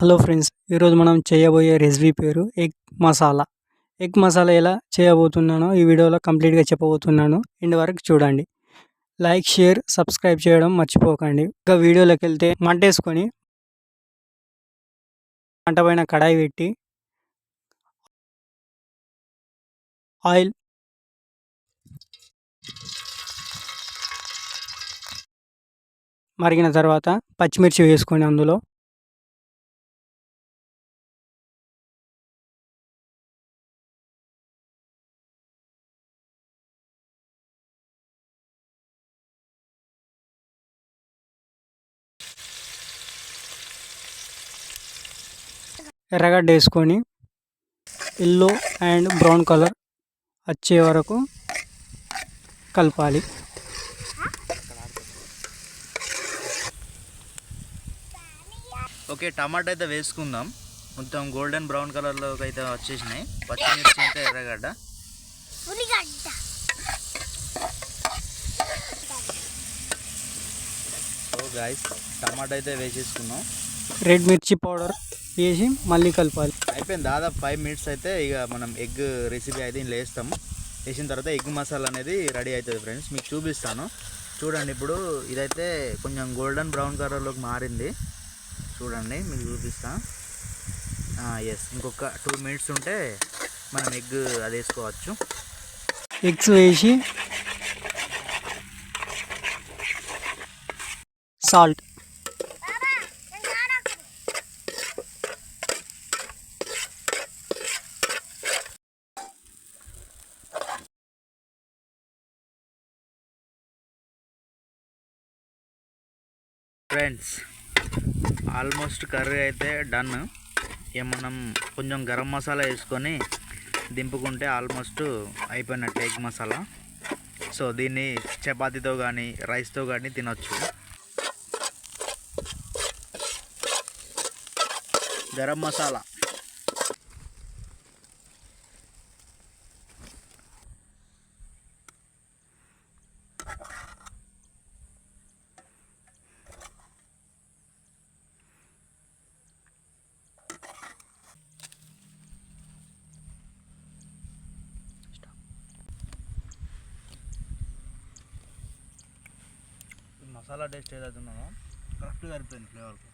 Hello friends, ఈరోజు మనం చేయబోయే రెసిపీ పేరు ఎగ్ మసాలా. ఎగ్ మసాలా ఎలా చేయబోతున్నానో ఈ వీడియోలో కంప్లీట్గా చెప్పబోతున్నాను. ఎండ్ వరకు చూడండి. లైక్, షేర్, సబ్స్క్రైబ్ చేయడం మర్చిపోకండి. ఇంకా వీడియోలోకి వెళ్తే మంటేసుకొని మంట పైన కడాయి పెట్టి ఆయిల్ మరిగిన తర్వాత పచ్చిమిర్చి వేసుకొని అందులో ఎర్రగడ్డ వేసుకొని ఎల్లో అండ్ బ్రౌన్ కలర్ వచ్చే వరకు కలపాలి. ఓకే, టమాటా అయితే వేసుకుందాం. మొత్తం గోల్డెన్ బ్రౌన్ కలర్లోకి అయితే వచ్చేసినాయి. పచ్చిమిర్చి ఇంకా ఎర్రగడ్డ. సో గాయ్స్, టమాటా అయితే వేసేసుకున్నాం. రెడ్ మిర్చి పౌడర్ వేసి మళ్ళీ కలపాలి. అయిపోయింది. దాదాపు 5 minutes అయితే ఇక మనం ఎగ్ రెసిపీ అయితే ఇందులో వేస్తాం. వేసిన తర్వాత ఎగ్ మసాలా అనేది రెడీ అవుతుంది ఫ్రెండ్స్. మీకు చూపిస్తాను చూడండి. ఇప్పుడు ఇదైతే కొంచెం గోల్డెన్ బ్రౌన్ కలర్లోకి మారింది. చూడండి, మీకు చూపిస్తా. ఎస్, ఇంకొక 2 minutes ఉంటే మనం ఎగ్ అది వేసుకోవచ్చు. ఎగ్స్ వేసి సాల్ట్ ఫ్రెండ్స్, ఆల్మోస్ట్ కర్రీ అయితే డన్. ఇక మనం కొంచెం గరం మసాలా వేసుకొని దింపుకుంటే ఆల్మోస్ట్ అయిపోయినట్టు ఎగ్ మసాలా. సో దీన్ని చపాతీతో కానీ రైస్తో కానీ తినొచ్చు. గరం మసాలా మసాలా టేస్ట్ ఏదైతే ఉన్నదో కరెక్ట్గా సరిపోయింది ఫ్లేవర్కి.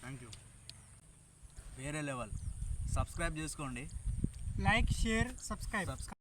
Thank you. వేరే లెవెల్. సబ్స్క్రైబ్ చేసుకోండి. Like, share, subscribe.